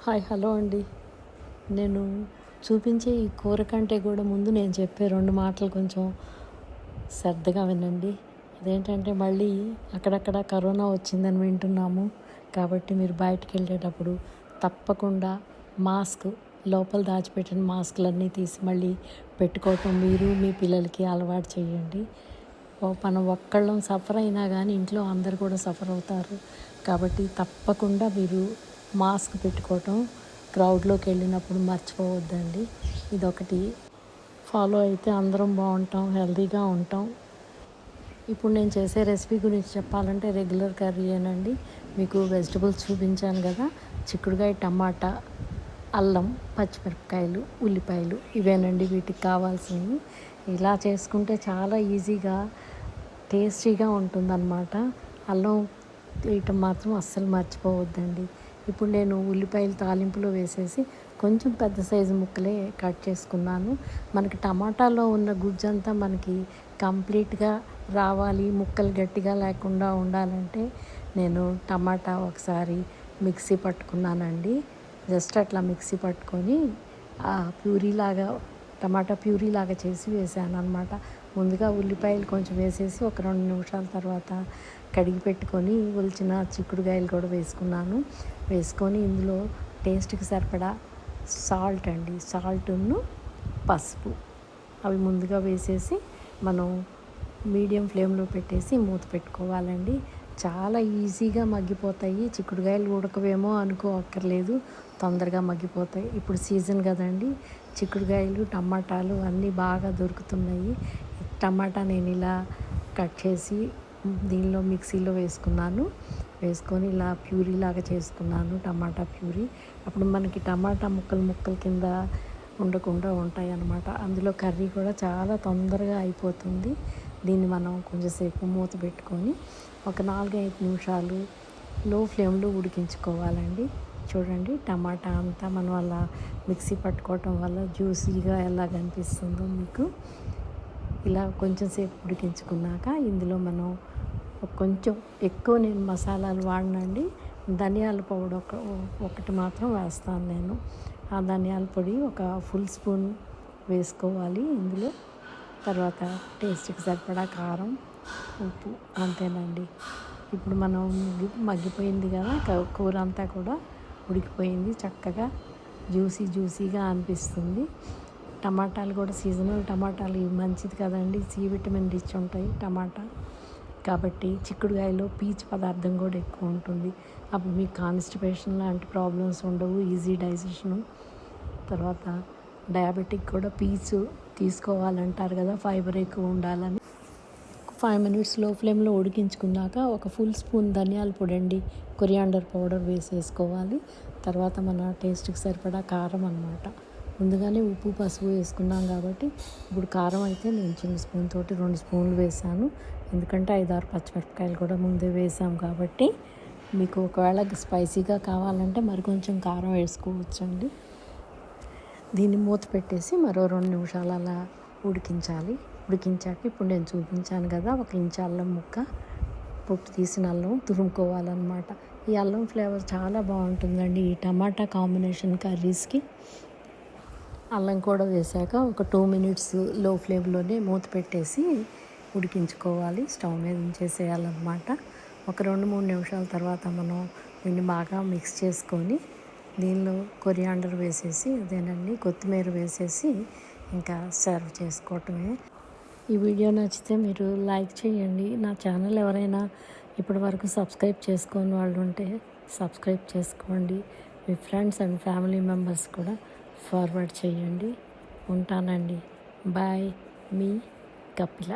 Hello అండి. నేను చూపించే ఈ కూర కంటే కూడా ముందు నేను చెప్పే 2 మాటలు కొంచెం శ్రద్ధగా వినండి. అదేంటంటే మళ్ళీ అక్కడక్కడ కరోనా వచ్చిందని వింటున్నాము. కాబట్టి మీరు బయటికెళ్ళేటప్పుడు తప్పకుండా మాస్క్, లోపల దాచిపెట్టిన మాస్కులన్నీ తీసి మళ్ళీ పెట్టుకోవటం మీరు మీ పిల్లలకి అలవాటు చేయండి. మనం ఒక్కళ్ళం సఫర్ అయినా కానీ ఇంట్లో అందరు కూడా సఫర్ అవుతారు. కాబట్టి తప్పకుండా మీరు మాస్క్ పెట్టుకోవటం క్రౌడ్లోకి వెళ్ళినప్పుడు మర్చిపోవద్దండి. ఇదొకటి ఫాలో అయితే అందరం బాగుంటాం, హెల్తీగా ఉంటాం. ఇప్పుడు నేను చేసే రెసిపీ గురించి చెప్పాలంటే రెగ్యులర్ కర్రీయేనండి. మీకు వెజిటబుల్స్ చూపించాను కదా, చిక్కుడుకాయ, టమాటా, అల్లం, పచ్చిమిరపకాయలు, ఉల్లిపాయలు ఇవేనండి వీటికి కావాల్సినవి. ఇలా చేసుకుంటే చాలా ఈజీగా టేస్టీగా ఉంటుందన్నమాట. అల్లం వేయటం మాత్రం అస్సలు మర్చిపోవద్దండి. ఇప్పుడు నేను ఉల్లిపాయలు తాలింపులో వేసేసి కొంచెం పెద్ద సైజు ముక్కలే కట్ చేసుకున్నాను. మనకి టమాటాలో ఉన్న గుజ్జంతా మనకి కంప్లీట్గా రావాలి, ముక్కలు గట్టిగా లేకుండా ఉండాలంటే నేను టమాటా ఒకసారి మిక్సీ పట్టుకున్నానండి. జస్ట్ అట్లా మిక్సీ పట్టుకొని టమాటా ప్యూరీలాగా చేసి వేసాను అనమాట. ముందుగా ఉల్లిపాయలు కొంచెం వేసేసి ఒక 2 నిమిషాల తర్వాత కడిగి పెట్టుకొని ఒలిచిన చిక్కుడుకాయలు కూడా వేసుకొని ఇందులో టేస్ట్కి సరిపడా సాల్ట్ను పసుపు అవి ముందుగా వేసేసి మనం మీడియం ఫ్లేమ్లో పెట్టేసి మూత పెట్టుకోవాలండి. చాలా ఈజీగా మగ్గిపోతాయి. చిక్కుడుకాయలు ఉడకవేమో అనుకోక్కర్లేదు, తొందరగా మగ్గిపోతాయి. ఇప్పుడు సీజన్ కదండి, చిక్కుడుకాయలు, టమాటాలు అన్నీ బాగా దొరుకుతున్నాయి. టమాటా నేను ఇలా కట్ చేసి దీనిలో మిక్సీలో వేసుకొని ఇలా ప్యూరీ లాగా చేసుకున్నాను, టమాటా ప్యూరీ. అప్పుడు మనకి టమాటా ముక్కలు కింద ఉండకుండా ఉంటాయి అన్నమాట. అందులో కర్రీ కూడా చాలా తొందరగా అయిపోతుంది. దీన్ని మనం కొంచెంసేపు మూత పెట్టుకొని ఒక 4-5 నిమిషాలు లో ఫ్లేమ్లో ఉడికించుకోవాలండి. చూడండి, టమాటా అంతా మనం అలా మిక్సీ పట్టుకోవటం వల్ల జ్యూసీగా ఎలా కనిపిస్తుందో మీకు. ఇలా కొంచెం సేపు ఉడికించుకున్నాక ఇందులో మనం కొంచెం ఎక్కువ నేను మసాలాలు వాడనండి. ధనియాల పౌడర్ ఒకటి మాత్రం వేస్తాను నేను. ఆ ధనియాల పొడి ఒక ఫుల్ స్పూన్ వేసుకోవాలి ఇందులో. తర్వాత టేస్ట్కి సరిపడా కారం, ఉప్పు, అంతేనండి. ఇప్పుడు మనం మగ్గిపోయింది కదా, కూర అంతా కూడా ఉడికిపోయింది, చక్కగా జ్యూసీగా అనిపిస్తుంది. టమాటాలు కూడా సీజనల్ టమాటాలు ఇవి మంచిది కదండి, సి విటమిన్ రిచ్ ఉంటాయి టమాటా. కాబట్టి చిక్కుడుకాయలో పీచు పదార్థం కూడా ఎక్కువ ఉంటుంది. అప్పుడు మీకు కాన్స్టిపేషన్ లాంటి ప్రాబ్లమ్స్ ఉండవు, ఈజీ డైజెషను. తర్వాత డయాబెటిక్ కూడా పీచు తీసుకోవాలంటారు కదా, ఫైబర్ ఎక్కువ ఉండాలని. 5 మినిట్స్ లో ఫ్లేమ్లో ఉడికించుకున్నాక ఒక ఫుల్ స్పూన్ ధనియాల పొడి అండి, కొరియాండర్ పౌడర్ వేసేసుకోవాలి. తర్వాత మన టేస్ట్కి సరిపడా కారం అన్నమాట. ముందుగానే ఉప్పు, పసుపు వేసుకున్నాం కాబట్టి ఇప్పుడు కారం అయితే నేను చిన్న స్పూన్ తోటి 2 స్పూన్లు వేసాను. ఎందుకంటే 5-6 పచ్చిమిరపకాయలు కూడా ముందే వేసాం కాబట్టి. మీకు ఒకవేళ స్పైసీగా కావాలంటే మరి కొంచెం కారం వేసుకోవచ్చండి. దీన్ని మూత పెట్టేసి మరో 2 నిమిషాలు అలా ఉడికించాక ఇప్పుడు నేను చూపించాను కదా, 1 ఇంచు అల్లం ముక్క, పొట్టు తీసిన అల్లం తురుముకోవాలన్నమాట. ఈ అల్లం ఫ్లేవర్ చాలా బాగుంటుందండి ఈ టమాటా కాంబినేషన్ కర్రీస్కి. అల్లం కూడా వేసాక ఒక 2 మినిట్స్ లో ఫ్లేమ్లోనే మూత పెట్టేసి ఉడికించుకోవాలి. స్టవ్ మీద ఉంచేసేయాలన్నమాట. ఒక 2-3 నిమిషాల తర్వాత మనం దీన్ని బాగా మిక్స్ చేసుకొని దీనిలో కొరియాండర్ వేసేసి, అదేనండి కొత్తిమీర వేసేసి ఇంకా సర్వ్ చేసుకోవటమే. ఈ వీడియో నచ్చితే మీరు లైక్ చేయండి. నా ఛానల్ ఎవరైనా ఇప్పటి వరకు సబ్స్క్రైబ్ చేసుకోని వాళ్ళు ఉంటే సబ్స్క్రైబ్ చేసుకోండి. మీ ఫ్రెండ్స్ అండ్ ఫ్యామిలీ మెంబర్స్ కూడా ఫార్వర్డ్ చేయండి. ఉంటానండి. బాయ్. మీ కపిల.